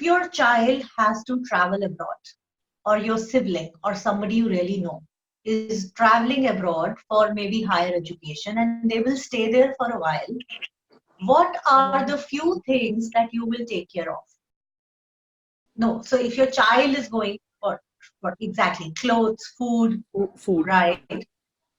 if your child has to travel abroad, or your sibling or somebody you really know is traveling abroad for maybe higher education and they will stay there for a while, what are the few things that you will take care of? No, so if your child is going for exactly clothes, food, Food. right?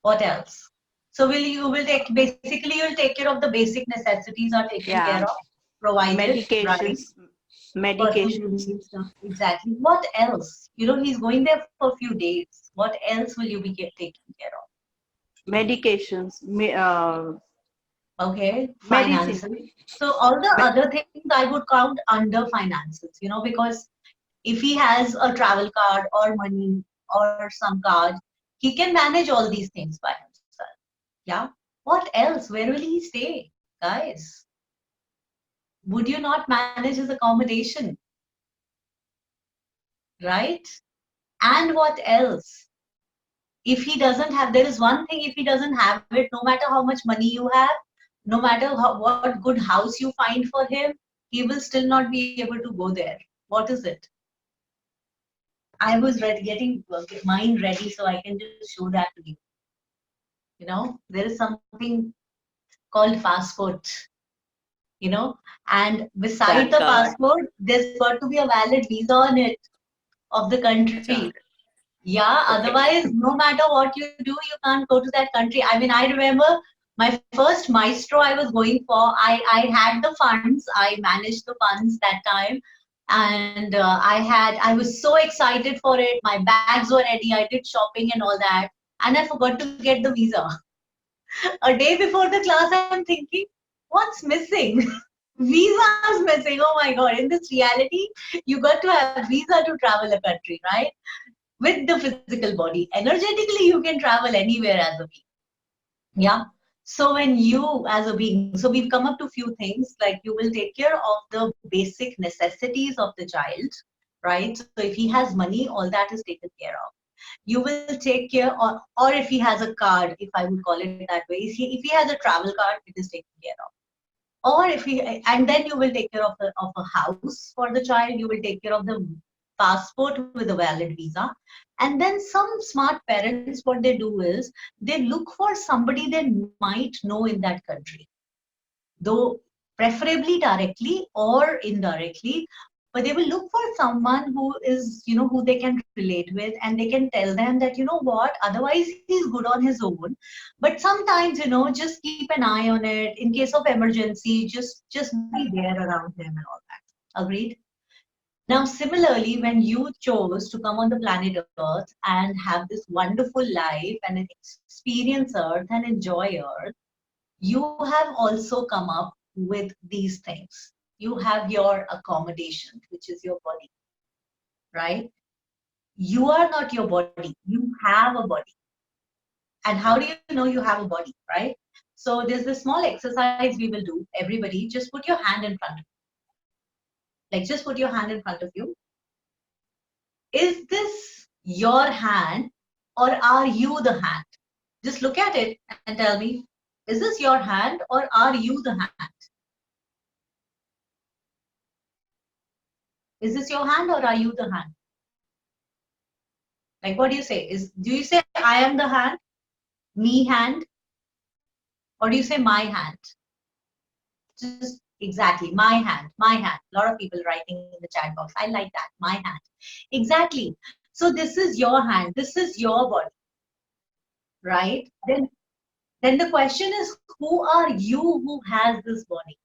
What else? So will take basically you'll take care of the basic necessities are taken care Yeah. of, provided, right? Medications. Personal Medications. hygiene stuff. Exactly. What else? He's going there for a few days. What else will you be taking care Medications. of? Okay, Medicine. finances. So all the other things I would count under finances, because if he has a travel card or money or some card, he can manage all these things by himself. Yeah. What else? Where will he stay, guys? Would you not manage his accommodation, right? And what else? If he doesn't have, there is one thing, if he doesn't have it, no matter how much money you have, no matter what good house you find for him, he will still not be able to go there. What is it? I was getting mine ready so I can just show that to you. There is something called passport, and beside Card. the passport, there's got to be a valid visa on it of the country. Card. Yeah, Okay. otherwise, no matter what you do, you can't go to that country. I mean, I remember my first maestro I was going for. I had the funds, I managed the funds that time, and I was so excited for it. My bags were ready. I did shopping and all that, and I forgot to get the visa. A day before the class, I'm thinking, what's missing? Visa is missing. Oh my God! In this reality, you got to have visa to travel a country, right? With the physical body. Energetically, you can travel anywhere as a being. Yeah. So when you as a being, so we've come up to few things like you will take care of the basic necessities of the child, right? So if he has money, all that is taken care of. You will take care, or if he has a card, if I would call it that way, if he has a travel card, it is taken care of. Or if he, and then you will take care of a house for the child, you will take care of the passport with a valid visa. And then some smart parents, what they do is they look for somebody they might know in that country, though preferably directly or indirectly, but they will look for someone who is, who they can relate with, and they can tell them that, what, otherwise he's good on his own, but sometimes, just keep an eye on it in case of emergency, just be there around him and all that. Agreed? Now, similarly, when you chose to come on the planet Earth and have this wonderful life and experience Earth and enjoy Earth, you have also come up with these things. You have your accommodation, which is your body, right? You are not your body, you have a body. And how do you know you have a body, right? So there's this small exercise we will do. Everybody, just put your hand in front of you. Like, just put your hand in front of you. Is this your hand or are you the hand? Just look at it and tell me, is this your hand or are you the hand? Is this your hand or are you the hand? Like, what do you say? Do you say I am the hand, me hand, or do you say my hand? Just exactly, my hand, my hand. A lot of people writing in the chat box. I like that, my hand. Exactly. So this is your hand. This is your body, right? Then the question is, who are you who has this body?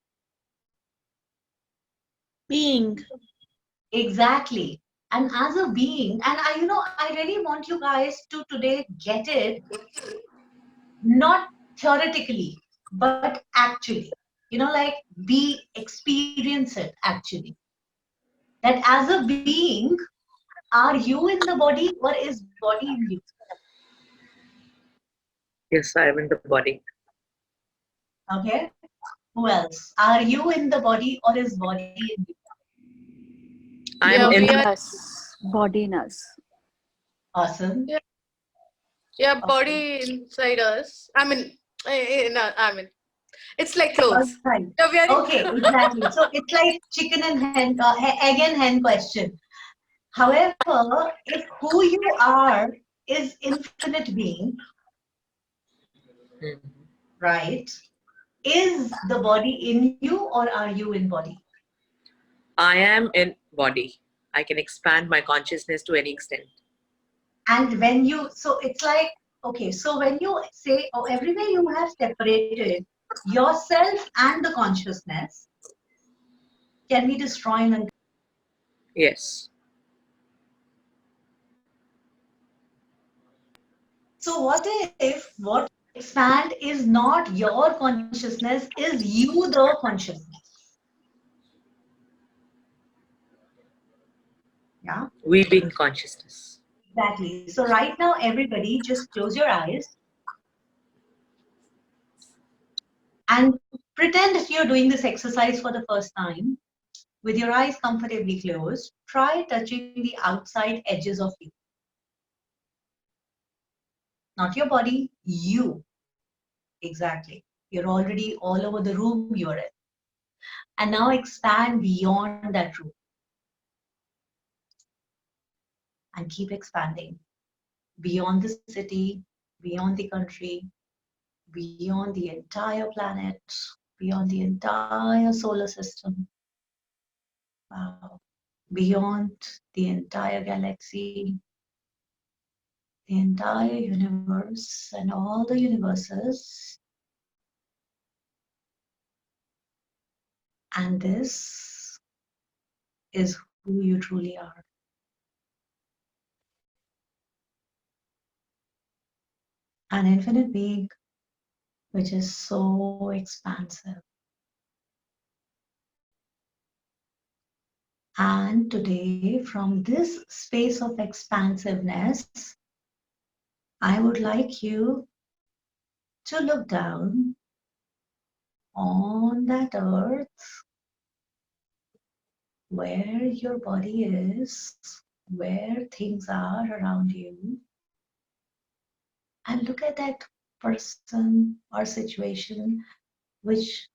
Being. Exactly. And as a being, and I really want you guys to today get it, not theoretically, but actually, like experience it actually. That as a being, are you in the body or is body in you? Yes, I am in the body. Okay. Who else? Are you in the body or is body in you? I'm Yeah, in we are. Us. Body in us. Awesome. Yeah, Okay. body inside us. I mean, It's like clothes. Right. You're wearing Okay, exactly. So it's like chicken and hen, egg and hen question. However, if who you are is infinite being, Mhm. right? Is the body in you or are you in body? I am in body. I can expand my consciousness to any extent. And when you, so it's like, okay, so when you say, oh, everywhere you have separated yourself and the consciousness can be destroyed. And Yes. so what if what expand is not your consciousness, is you the consciousness? Yeah, We being consciousness. exactly. So right now, everybody just close your eyes and pretend if you're doing this exercise for the first time with your eyes comfortably closed. Try touching the outside edges of you, not your body, you. Exactly. You're already all over the room you're in. And now expand beyond that room and keep expanding beyond the city, beyond the country, beyond the entire planet, beyond the entire solar system. Wow. Beyond the entire galaxy, the entire universe, and all the universes. And this is who you truly are. An infinite being which is so expansive. And today, from this space of expansiveness, I would like you to look down on that earth where your body is, where things are around you, and look at that person or situation which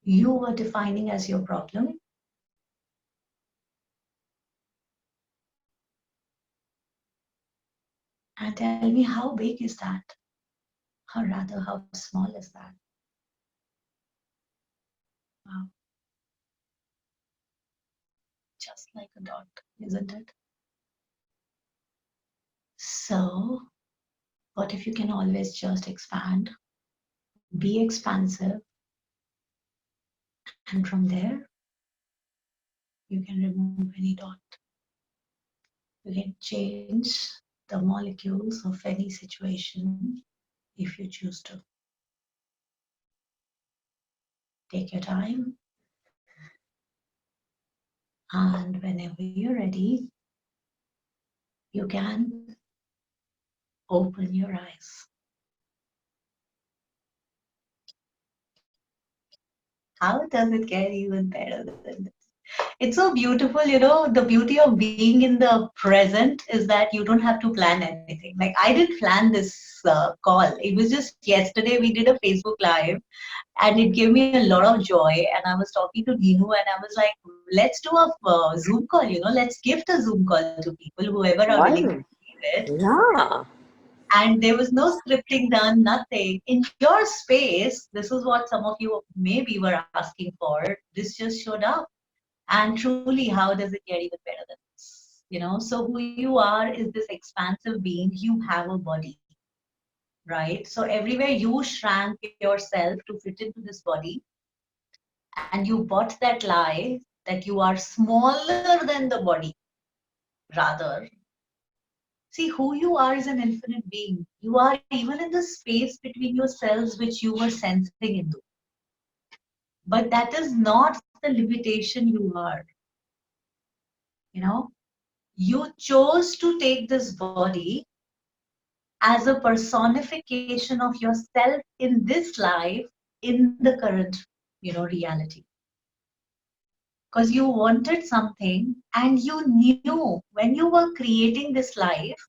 you are defining as your problem. And tell me, how big is that? Or rather, how small is that? Wow. Just like a dot, isn't it? So, what if you can always just expand, be expansive, and from there, you can remove any dot. You can change the molecules of any situation if you choose to. Take your time, and whenever you're ready, you can open your eyes. How does it get even better than this? It's so beautiful, you know, the beauty of being in the present is that you don't have to plan anything. Like I didn't plan this call. It was just yesterday we did a Facebook Live and it gave me a lot of joy. And I was talking to Dinu and I was like, let's do a Zoom call, you know, let's gift a Zoom call to people, whoever are willing to Wow. receive it. Yeah. And there was no scripting done, nothing. In your space, this is what some of you maybe were asking for. This just showed up. And truly, how does it get even better than this? You know, so who you are is this expansive being. You have a body, right? So everywhere you shrank yourself to fit into this body, and you bought that lie that you are smaller than the body, rather. See, who you are is an infinite being. You are even in the space between your cells which you were sensing into. But that is not the limitation you are. You know, you chose to take this body as a personification of yourself in this life, in the current, you know, reality. Because you wanted something and you knew when you were creating this life,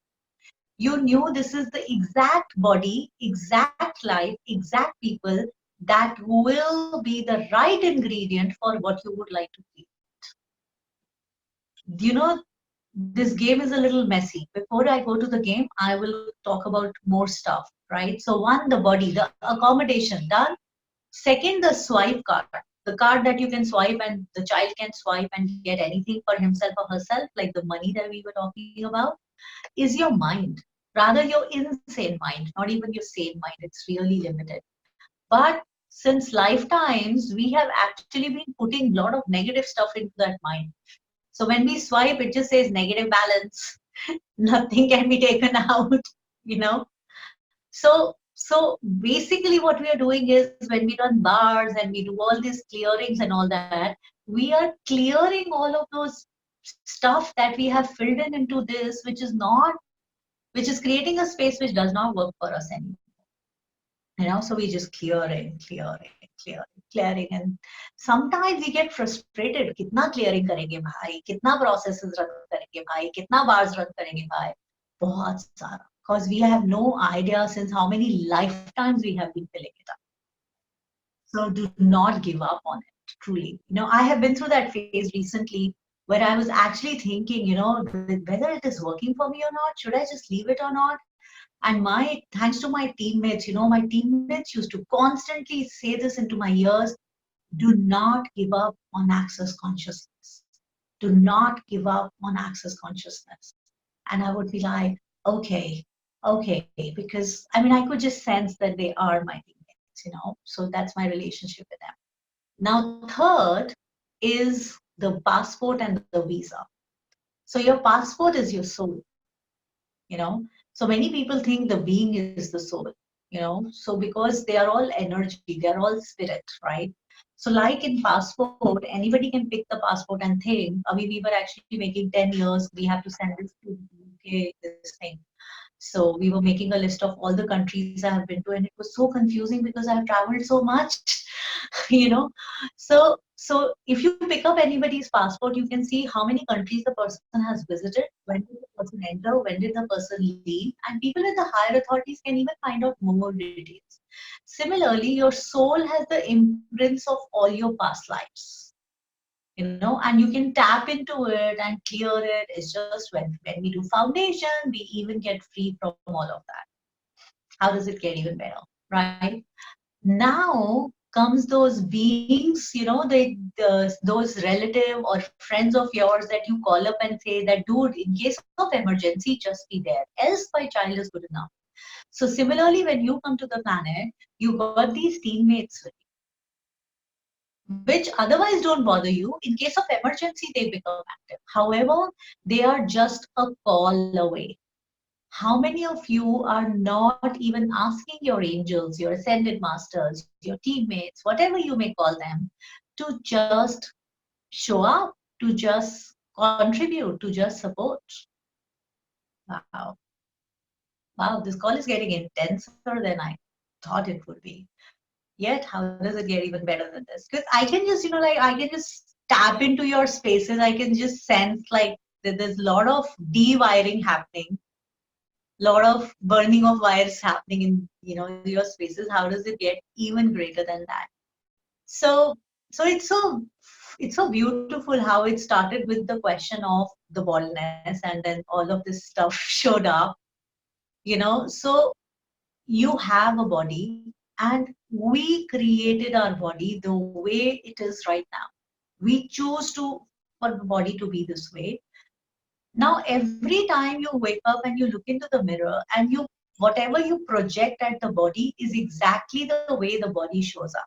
you knew this is the exact body, exact life, exact people that will be the right ingredient for what you would like to eat. You know, this game is a little messy. Before I go to the game, I will talk about more stuff, right? So one, the body, the accommodation, done. Second, the swipe card, the card that you can swipe and the child can swipe and get anything for himself or herself, like the money that we were talking about, is your mind. Rather, your insane mind, not even your sane mind. It's really limited. But since lifetimes, we have actually been putting a lot of negative stuff into that mind. So when we swipe, it just says negative balance. Nothing can be taken out, you know. So basically what we are doing is when we run bars and we do all these clearings and all that, we are clearing all of those stuff that we have filled in into this, which is creating a space which does not work for us anymore. You know, so we just clearing, and sometimes we get frustrated. कितना clearing करेंगे भाई, कितना processes run करेंगे भाई, कितना bars run करेंगे भाई, बहुत सारा. Because we have no idea since how many lifetimes we have been filling it up. So do not give up on it, truly. You know, I have been through that phase recently where I was actually thinking, you know, whether it is working for me or not, should I just leave it or not? And thanks to my teammates, you know, my teammates used to constantly say this into my ears: do not give up on access consciousness. Do not give up on access consciousness. And I would be like, okay, because I mean, I could just sense that they are my teammates, you know, so that's my relationship with them. Now, third is the passport and the visa. So your passport is your soul, you know. So many people think the being is the soul, you know. So because they are all energy, they are all spirit, right? So like in passport, anybody can pick the passport and think, I mean, we were actually making 10 years, we have to send this to UK, this thing. So we were making a list of all the countries I have been to, and it was so confusing because I have traveled so much, you know. So if you pick up anybody's passport, you can see how many countries the person has visited, when did the person enter, when did the person leave, and people in the higher authorities can even find out more details. Similarly, your soul has the imprints of all your past lives, you know, and you can tap into it and clear it. It's just when we do foundation, we even get free from all of that. How does it get even better, right? Now comes those beings, you know, those relative or friends of yours that you call up and say that, dude, in case of emergency, just be there, else my child is good enough. So similarly, when you come to the planet, you got these teammates with you, which otherwise don't bother you. In case of emergency, they become active. However, they are just a call away. How many of you are not even asking your angels, your ascended masters, your teammates, whatever you may call them, to just show up, to just contribute, to just support? Wow. Wow, this call is getting intenser than I thought it would be. Yet, how does it get even better than this? Because I can just, you know, like I can just tap into your spaces. I can just sense like that there's a lot of de-wiring happening, lot of burning of wires happening in, you know, your spaces. How does it get even greater than that? So it's so beautiful how it started with the question of the baldness, and then all of this stuff showed up, you know. So you have a body, and we created our body the way it is right now. We choose to for the body to be this way. Now, every time you wake up and you look into the mirror, and you whatever you project at the body is exactly the way the body shows up.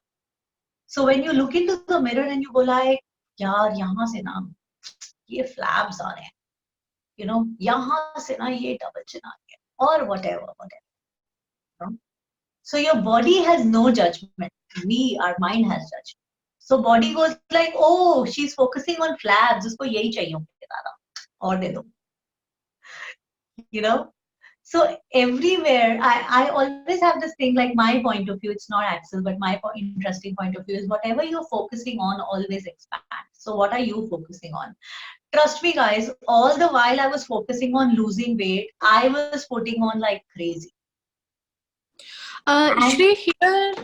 So when you look into the mirror and you go like, यार यहाँ से ना ये flaps आ रहे हैं, you know, यहाँ से ना ये double chin आ रही है, or whatever. You know? So your body has no judgment. Our mind has judgment. So body goes like, oh, she's focusing on flaps, उसको यही चाहिए होंगे दादा, और दे दो. You know, so everywhere I always have this thing, like my point of view, it's not Axel, but my interesting point of view is whatever you're focusing on always expands. So what are you focusing on? Trust me guys, all the while I was focusing on losing weight, I was putting on like crazy. Shree, here,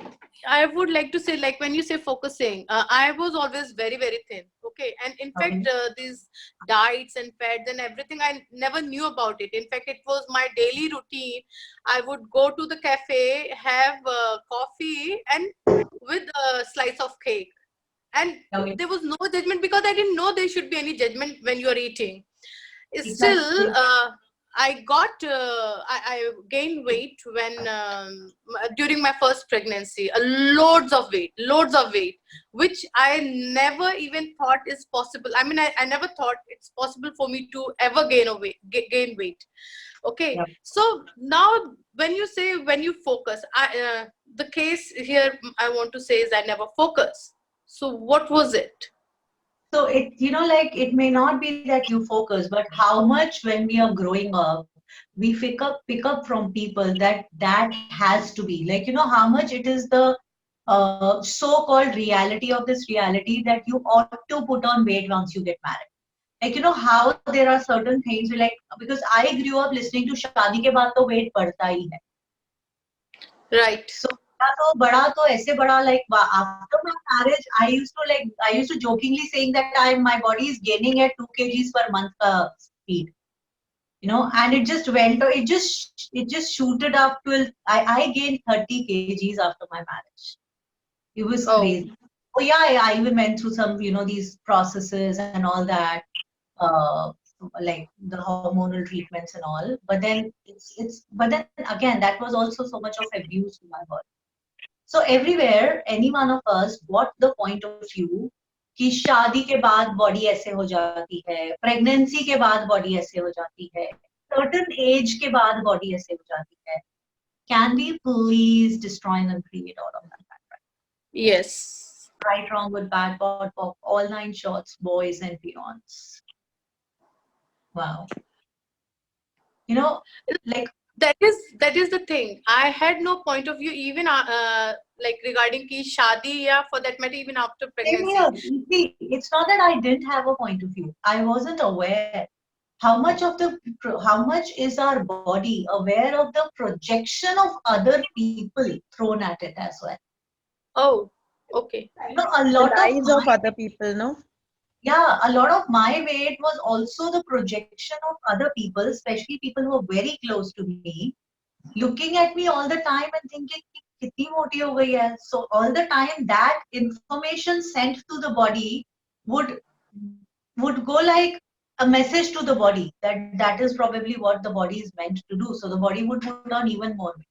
I would like to say, like when you say focusing, I was always very, very thin. Okay. And in fact, these diets and fads and everything, I never knew about it. In fact, it was my daily routine. I would go to the cafe, have coffee and with a slice of cake. And Okay. there was no judgment because I didn't know there should be any judgment when you're eating. Still, Exactly. I gained weight when during my first pregnancy, loads of weight, which I never even thought is possible. I mean, I never thought it's possible for me to ever gain weight. Okay, Yeah. so now when you say when you focus, the case here I want to say is I never focus. So what was it? So it, like it may not be that you focus, but how much when we are growing up, we pick up from people that has to be like, how much it is the so-called reality of this reality that you ought to put on weight once you get married. Like, how there are certain things we like, because I grew up listening to शादी के बाद तो weight बढ़ता ही है. Right. So बड़ा तो ऐसे बड़ा like after my marriage, I used to jokingly saying that my body is gaining at 2 kgs per month speed, and it just went, it just shooted up till I gained 30 kgs after my marriage. It was crazy. Oh yeah, I even went through some, these processes and all that, uh, like the hormonal treatments and all. But then but then again, that was also so much of abuse to my body. So everywhere, any one of us got the point of view कि शादी के बाद body ऐसे हो जाती है, pregnancy के बाद बॉडी ऐसे हो जाती है, certain age के बाद बॉडी ऐसे हो जाती है. Can we please destroy and create all of that? Yes. Right, wrong, good, bad, bad, pop, all 9 shorts, boys and beyonds. Wow. Like that is the thing. I had no point of view even like regarding ki shadi, ya for that matter even after same pregnancy. here. See, it's not that I didn't have a point of view. I wasn't aware how much is our body aware of the projection of other people thrown at it as well. Oh, okay. A The lot lies of of other people, no? yeah, a lot of my weight was also the projection of other people, especially people who are very close to me, looking at me all the time and thinking, kitni moti ho gayi hai. So all the time that information sent to the body would would go like a message to the body that is probably what the body is meant to do. So the body would put on even more weight.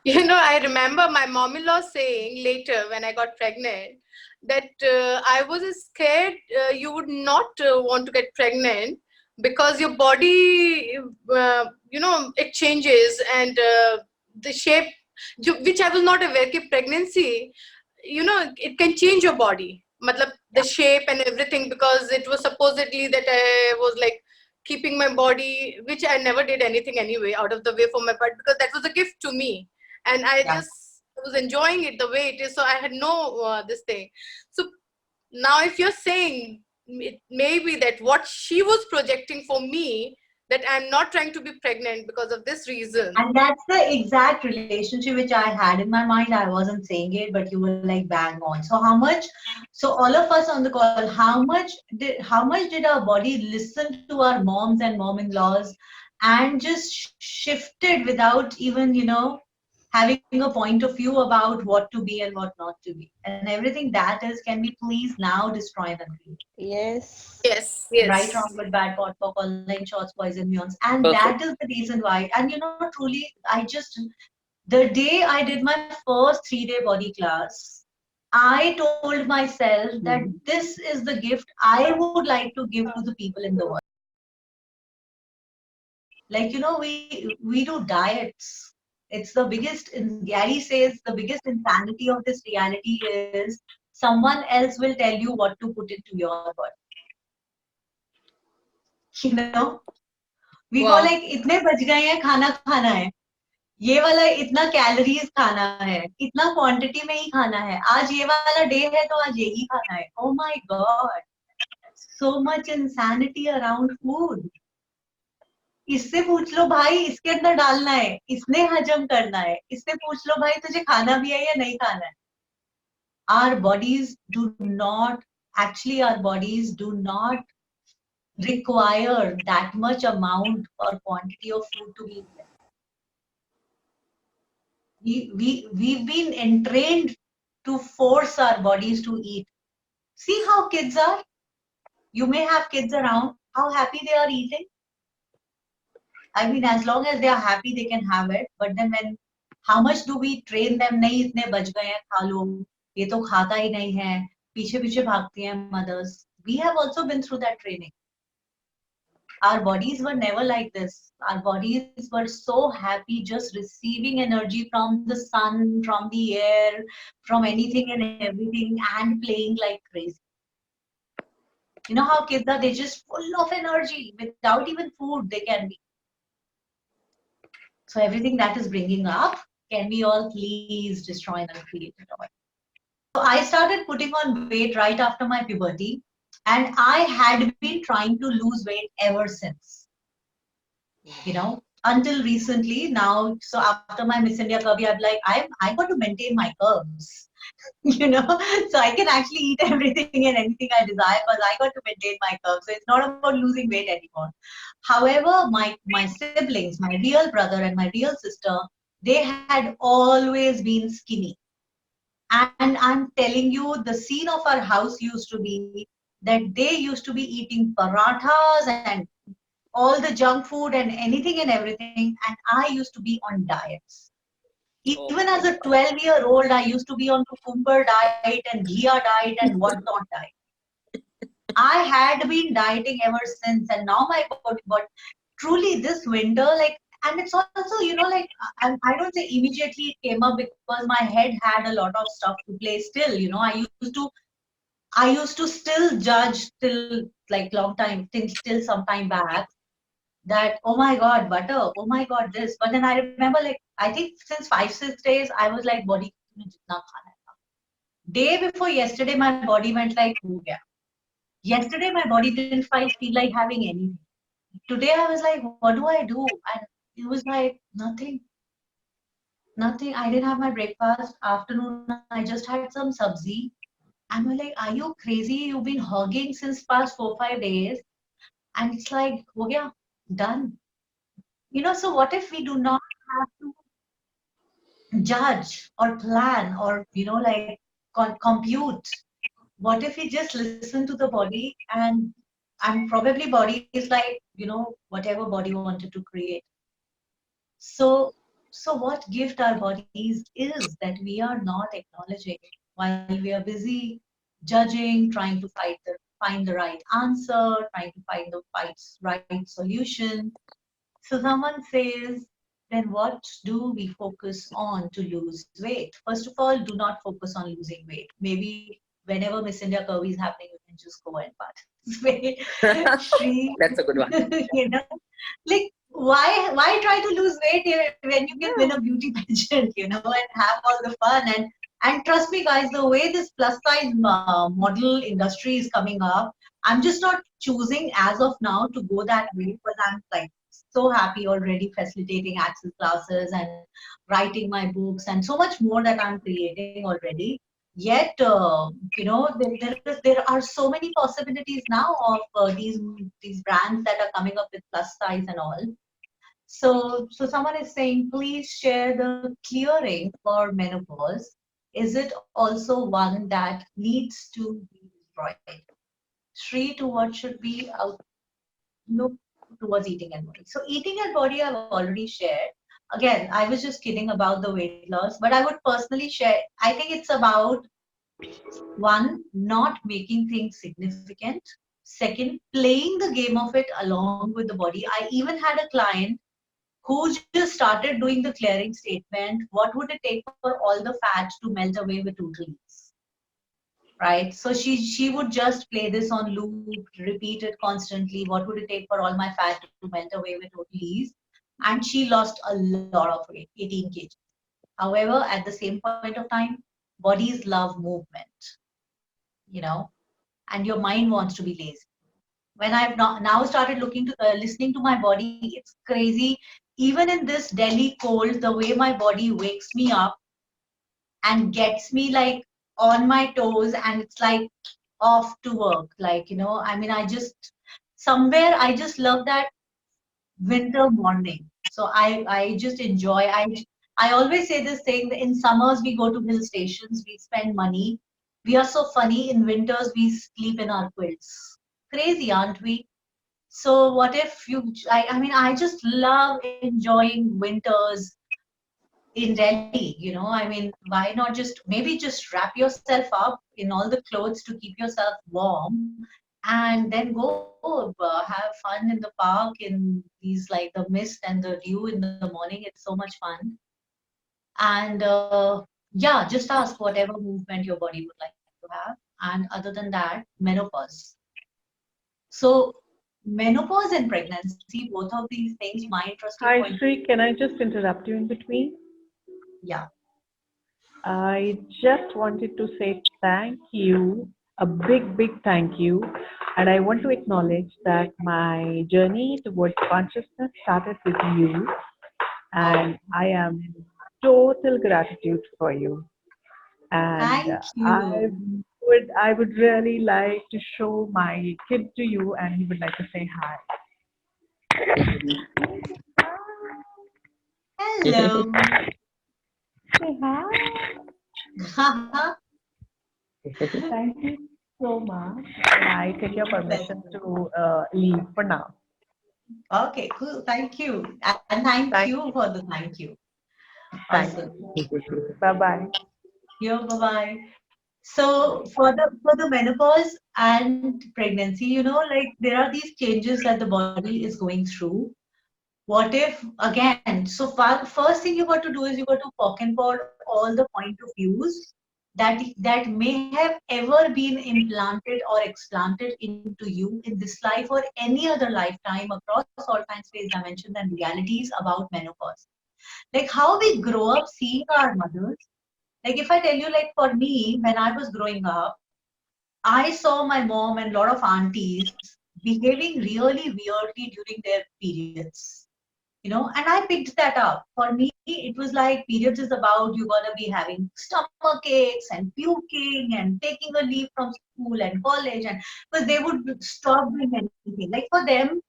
I remember my mom-in-law saying later when I got pregnant that I was scared you would not want to get pregnant because your body, it changes and the shape, which I was not aware that pregnancy, it can change your body. Matlab, the shape and everything, because it was supposedly that I was like keeping my body, which I never did anything anyway out of the way for my body because that was a gift to me. And I Yeah. just was enjoying it the way it is. So I had no this thing. So now if you're saying it may be that what she was projecting for me, that I'm not trying to be pregnant because of this reason. And that's the exact relationship which I had in my mind. I wasn't saying it, but you were like bang on. So all of us on the call, how much did our body listen to our moms and mom-in-laws and just shifted without even, having a point of view about what to be and what not to be. And everything that is, can we please now destroy them? Yes. Yes. Right, wrong, good, bad, pot, pop, online shots, boys and beyonds. And Perfect. that is the reason why. And truly, the day I did my first 3-day body class, I told myself that this is the gift I would like to give to the people in the world. Like, we do diets. It's the biggest, Gary says, the biggest insanity of this reality is someone else will tell you what to put into your body. We go like, इतने बच गए हैं, खाना खाना है, ये वाला इतना कैलोरीज खाना है, इतना क्वांटिटी में ही खाना है, आज ये वाला डे है तो आज यही खाना है. Oh my God, so much insanity around food. इससे पूछ लो भाई इसके अंदर डालना है, इसने हजम करना है, इससे पूछ लो भाई तुझे खाना भी है या नहीं खाना है. Our bodies do not, actually our bodies do not require that much amount or quantity of food to be eaten. We've been entrained to force our bodies to eat. See how kids are. You may have kids around. How happy they are eating. I mean, as long as they are happy, they can have it. But then when, how much do we train them? नहीं इतने बच गए हैं खा लो. ये तो खाता ही नहीं है. पीछे पीछे भागती हैं mothers. We have also been through that training. Our bodies were never like this. Our bodies were so happy just receiving energy from the sun, from the air, from anything and everything, and playing like crazy. You know how kids are, they're just full of energy. Without even food, they can be. So everything that is bringing up, can we all please destroy and create it all? So I started putting on weight right after my puberty, and I had been trying to lose weight ever since. You know, until recently now. So after my Miss India curvy, I'm like, I got to maintain my curves. You know, so I can actually eat everything and anything I desire, but I got to maintain my curves. So it's not about losing weight anymore. However, my siblings, my real brother and my real sister, they had always been skinny. And I'm telling you, the scene of our house used to be that they used to be eating parathas and all the junk food and anything and everything, and I used to be on diets. Even as a 12-year-old, I used to be on cucumber diet and ghee diet and whatnot diet. I had been dieting ever since, and now my body, but truly this winter, like, and it's also, you know, like, I don't say immediately it came up because my head had a lot of stuff to play still, you know, I used to still judge till like long time, till some time back, that oh my god butter, oh my god this, but then I remember, like, I think since 5-6 days I was like, body में जितना खाना है. Day before yesterday my body went like हो गया. Yesterday my body didn't feel like having anything. Today I was like, what do I do? And it was like nothing. I didn't have my breakfast. Afternoon I just had some sabzi. I'm like, are you crazy? You've been hogging since past 4-5 days, and it's like हो गया, done. You know, so what if we do not have to judge or plan or, you know, like compute? What if we just listen to the body, and probably body is like, you know, whatever body wanted to create. So what gift our bodies is that we are not acknowledging while we are busy judging, trying to find the right answer, trying to find the right solution. So someone says, then what do we focus on to lose weight? First of all, do not focus on losing weight. Maybe whenever Miss India Curvy is happening, you can just go and participate. Shree, That's a good one. you know, like why try to lose weight when you can win a beauty pageant, you know, and have all the fun, and trust me guys, the way this plus size model industry is coming up, I'm just not choosing as of now to go that way, because I'm like so happy already facilitating access classes and writing my books and so much more that I'm creating already. Yet, you know, there are so many possibilities now of these brands that are coming up with plus size and all. So someone is saying, please share the clearing for menopause. Is it also one that needs to be destroyed? Shree, to what should be look towards eating and body. So eating and body I've already shared. Again, I was just kidding about the weight loss, but I would personally share, I think it's about one, not making things significant. Second, playing the game of it along with the body. I even had a client who just started doing the clearing statement. What would it take for all the fat to melt away with 2 3 weeks? Right? So she would just play this on loop, repeat it constantly. What would it take for all my fat to melt away with totally? And she lost a lot of weight, 18 kg. However, at the same point of time, bodies love movement, you know, and your mind wants to be lazy. when I've now started listening to my body, it's crazy. Even in this Delhi cold, the way my body wakes me up and gets me like on my toes, and it's like off to work. Like, I mean, somewhere I just love that winter morning. So I just enjoy. I always say this thing that in summers we go to hill stations, we spend money. We are so funny. In winters we sleep in our quilts. Crazy, aren't we? So what if I mean, I just love enjoying winters in Delhi, I mean, why not maybe just wrap yourself up in all the clothes to keep yourself warm and then go have fun in the park in these like the mist and the dew in the morning. It's so much fun. And yeah, just ask whatever movement your body would like to have. And other than that, menopause. So menopause and pregnancy, both of these things, my interesting Hi, point. Shree. Can I just interrupt you in between? Yeah. I just wanted to say thank you, a big, big thank you. And I want to acknowledge that my journey towards consciousness started with you. And I am in total gratitude for you. And Thank you. I would really like to show my kid to you, and he would like to say hi. Hello. Say hi. Thank you so much. And I take your permission to leave for now. Okay, cool. Thank you. And thank Thank you for the thank you. Thank Awesome. you. Bye bye. Yeah, bye-bye. So for the menopause and pregnancy, like there are these changes that the body is going through. What if again? So first thing you got to do is you got to poke and pod all the point of views that may have ever been implanted or explanted into you in this life or any other lifetime across all time, space, dimensions, and realities about menopause. Like how we grow up seeing our mothers. Like if I tell you, like for me, when I was growing up, I saw my mom and a lot of aunties behaving really weirdly during their periods. And I picked that up. For me, it was like periods is about you're gonna be having stomach aches and puking and taking a leave from school and college, and because they would stop doing anything. Like for them,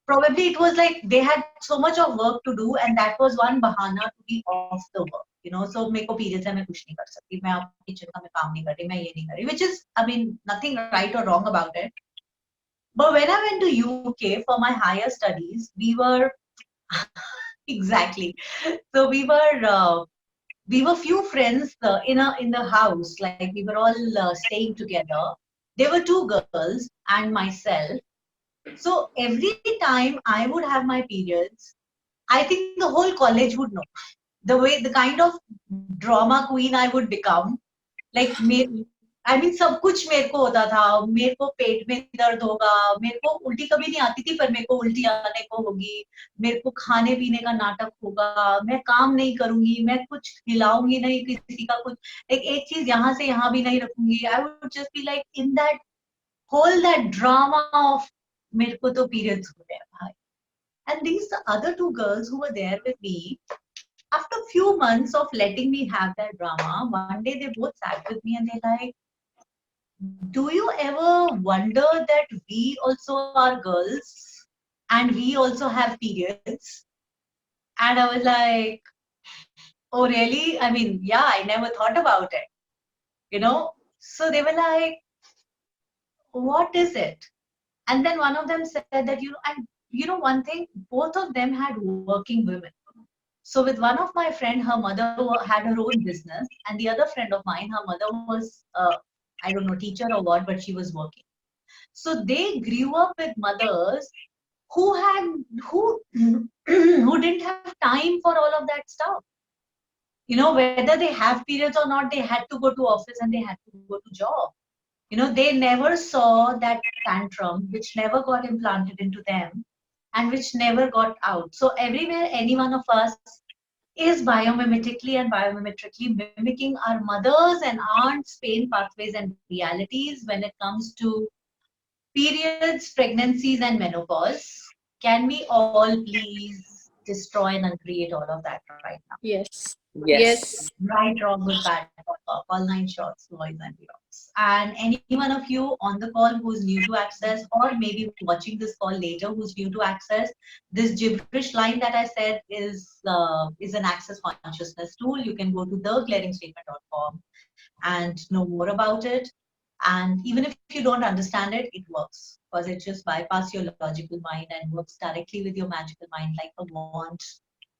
probably it was like they had so much of work to do, and that was one bahana to be off the work. So मेरे को periods है, मैं कुछ नहीं कर सकती, मैं आप kitchen का मैं काम नहीं कर रही, मैं ये नहीं कर रही, which is, I mean, nothing right or wrong about it. But when I went to UK for my higher studies, we were exactly. So we were few friends in the house. Like we were all staying together. There were two girls and myself. So every time I would have my periods, I think the whole college would know the kind of drama queen I would become. Like I mean सब कुछ मेरे को होता था, मेरे को पेट में दर्द होगा, मेरे को उल्टी कभी नहीं आती थी पर मेरे को उल्टी आने को होगी, मेरे को खाने पीने का नाटक होगा, मैं काम नहीं करूंगी, मैं कुछ खिलाऊंगी नहीं किसी का कुछ, एक चीज यहाँ से यहाँ भी नहीं रखूंगी. I would just be like in that drama of मेरे को तो पीरियड्स हो रहे हैं भाई. And these other two girls who were there with me, after a few months of letting me have that drama, one day they both sat with me and they're like, do you ever wonder that we also are girls and we also have periods? And I was like, oh, really? I mean, yeah, I never thought about it. So they were like, what is it? And then one of them said that, and one thing, both of them had working women. So with one of my friend, her mother had her own business, and the other friend of mine, her mother was, I don't know, teacher or what, but she was working. So they grew up with mothers who who didn't have time for all of that stuff. Whether they have periods or not, they had to go to office and they had to go to job. They never saw that tantrum, which never got implanted into them and which never got out. So everywhere any one of us is biomimetically and biomimetrically mimicking our mothers and aunts' pain pathways and realities when it comes to periods, pregnancies, and menopause. Can we all please destroy and uncreate all of that right now? Yes. Yes. Right, wrong, good, bad, all nine shorts, boys and beyonds. And any one of you on the call who's new to Access, or maybe watching this call later who's new to Access, this gibberish line that I said is an Access consciousness tool. You can go to theclearingstatement.com and know more about it. And even if you don't understand it, it works because it just bypasses your logical mind and works directly with your magical mind like a wand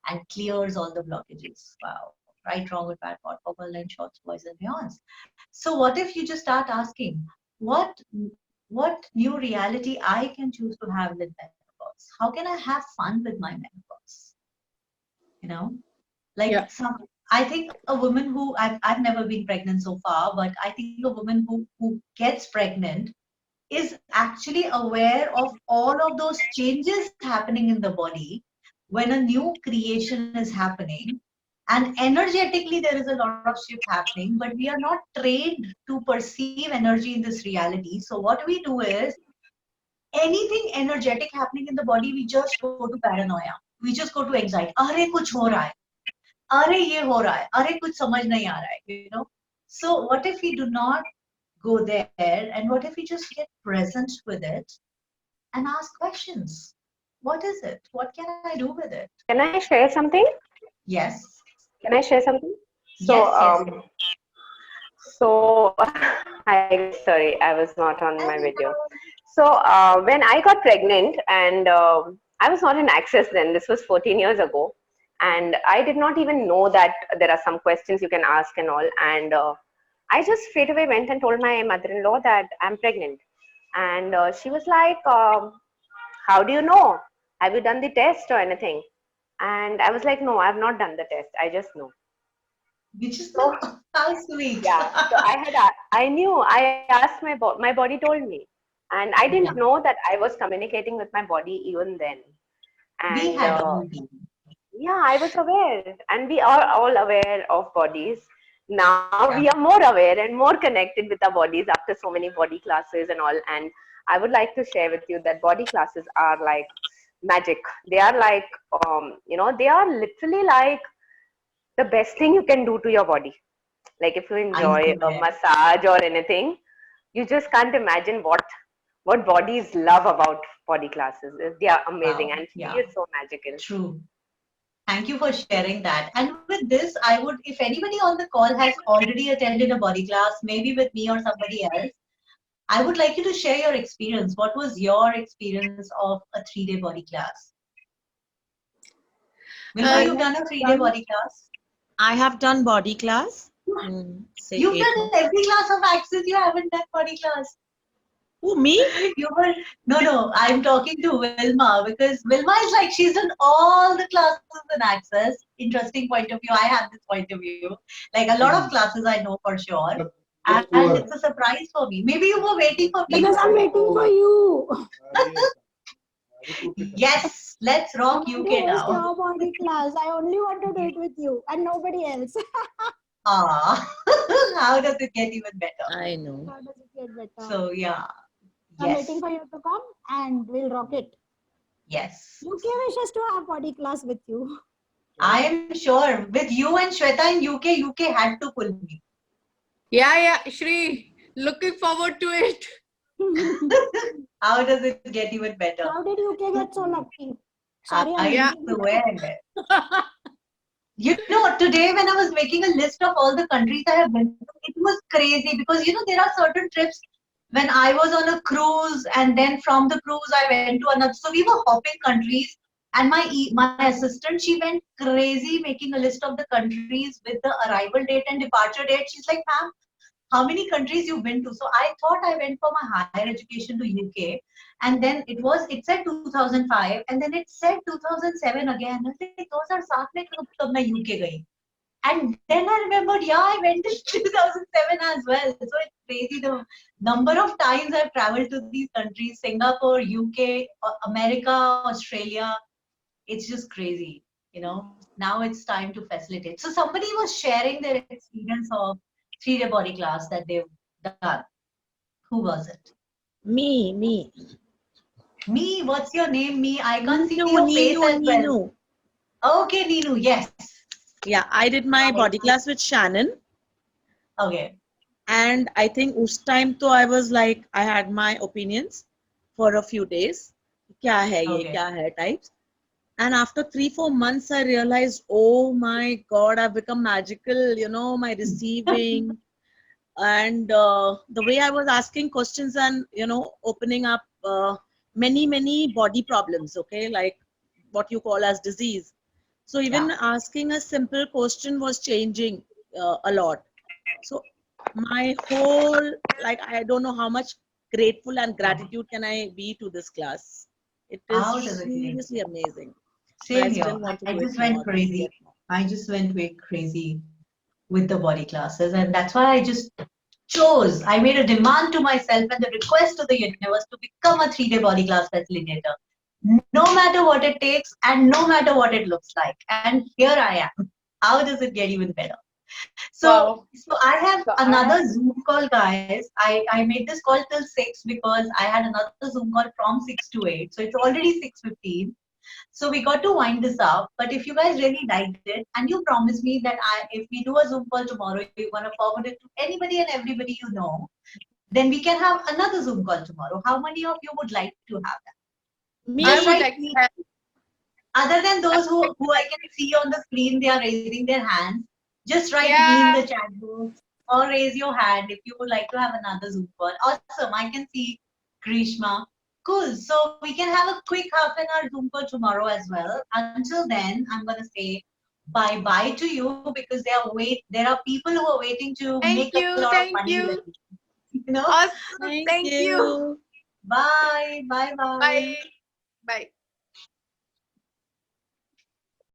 and clears all the blockages. Wow. Right, wrong, good, bad, pot, purple, line, shorts, boys, and beyonds. So what if you just start asking, what what new reality I can choose to have with menopause? How can I have fun with my menopause? You know, like Yeah. I think a woman who I've never been pregnant so far, but I think a woman who gets pregnant is actually aware of all of those changes happening in the body when a new creation is happening. And energetically, there is a lot of shift happening, but we are not trained to perceive energy in this reality. So, what we do is anything energetic happening in the body, we just go to paranoia. We just go to anxiety. अरे कुछ हो रहा है. अरे ये हो रहा है. अरे कुछ समझ नहीं आ रहा है. You know. So, what if we do not go there, and what if we just get present with it and ask questions? What is it? What can I do with it? Can I share something? Yes. Can I share something? So, Yes, yes. so sorry, I was not on my video. So, when I got pregnant, and I was not in Access then, this was 14 years ago, and I did not even know that there are some questions you can ask and all. And I just straight away went and told my mother-in-law that I'm pregnant. And she was like, how do you know? Have you done the test or anything? And I was like, no, I've not done the test. I just know. You just So, know. How sweet. yeah, so I knew, I asked my body told me. And I didn't Yeah. know that I was communicating with my body even then. We And had all been. yeah, I was aware. And we are all aware of bodies. Now Yeah. we are more aware and more connected with our bodies after so many body classes and all. And I would like to share with you that body classes are like magic. They are like, they are literally like the best thing you can do to your body. Like if you enjoy a massage or anything, you just can't imagine what bodies love about body classes. They are amazing Wow. and Yeah. feel so magical. True. Thank you for sharing that. And with this, I would, if anybody on the call has already attended a body class, maybe with me or somebody else, I would like you to share your experience. What was your experience of a 3-day body class? Wilma, you've done a 3-day body class? I have done body class. Say You've 8 done months. every class of Access, you haven't done body class. Who, me? You were, no, I'm talking to Wilma because Wilma is like, she's done all the classes in Access. Interesting point of view. I have this point of view. Like a lot of classes I know for sure. And it's a surprise for me. Maybe you were waiting for me. Because I'm waiting for you. Yes, let's rock I want UK to host now. your body class. I only want to do it with you and nobody else. Ah, how does it get even better? I know. How does it get better? So yeah, I'm yes, waiting for you to come and we'll rock it. yes. UK wishes to have body class with you. I am sure with you and Shweta in UK had to pull me. Yeah, Shree, looking forward to it. How does it get even better? How did UK get so lucky? Sorry, I Yeah. swear. You know, today when I was making a list of all the countries I have been to, it was crazy because there are certain trips when I was on a cruise and then from the cruise I went to another. So we were hopping countries, and my assistant, she went crazy making a list of the countries with the arrival date and departure date. She's like, ma'am, how many countries you've been to? So I thought I went for my higher education to UK, and then it said 2005, and then it said 2007 again. I was like, 2007 में कब मैं UK गई? And then I remembered, yeah, I went in 2007 as well. So it's crazy the number of times I've traveled to these countries: Singapore, UK, America, Australia. It's just crazy, Now it's time to facilitate. So somebody was sharing their experience of 3-day body class that they've done. Who was it? Me, me. Me, what's your name? Me, I can't see Ninu, your face Ninu, as well. Ninu. Okay, Ninu, yes. Yeah, I did my body class with Shannon. Okay. And I think us time to I was like, I had my opinions for a few days. Kya hai ye, Okay. kya hai types. And after 3-4 months, I realized, oh my God, I've become magical, you know, my receiving. And the way I was asking questions and, you know, opening up many body problems, okay, like what you call as disease. So even Yeah. asking a simple question was changing a lot. So my whole, like, I don't know how much grateful and gratitude can I be to this class. It is Out of the clay. seriously amazing. And I Same still here. want to I do it just went more and crazy. get more. I just went way crazy with the body classes. And that's why I just chose, I made a demand to myself and the request to the universe to become a 3-day body class facilitator. No matter what it takes and no matter what it looks like. And here I am. How does it get even better? So, Wow. so I have So I another have, Zoom call, guys. I made this call till 6 because I had another Zoom call from 6 to 8. So it's already 6:15. So we got to wind this up. But if you guys really liked it, and you promise me that if we do a Zoom call tomorrow, you're gonna forward it to anybody and everybody you know, then we can have another Zoom call tomorrow. How many of you would like to have that? I Just Me, would write like to me. have. Other than those who I can see on the screen, they are raising their hands. Just write me in Yeah. the chat box or raise your hand if you would like to have another Zoom call. Awesome. I can see Krishma. Cool. So we can have a quick half an hour Zoom call tomorrow as well. Until then, I'm gonna say bye bye to you because there are people who are waiting to Thank make a you. lot of Thank money with you. you. You know? Awesome. thank Thank you. you. Bye. Bye bye. Bye. Bye.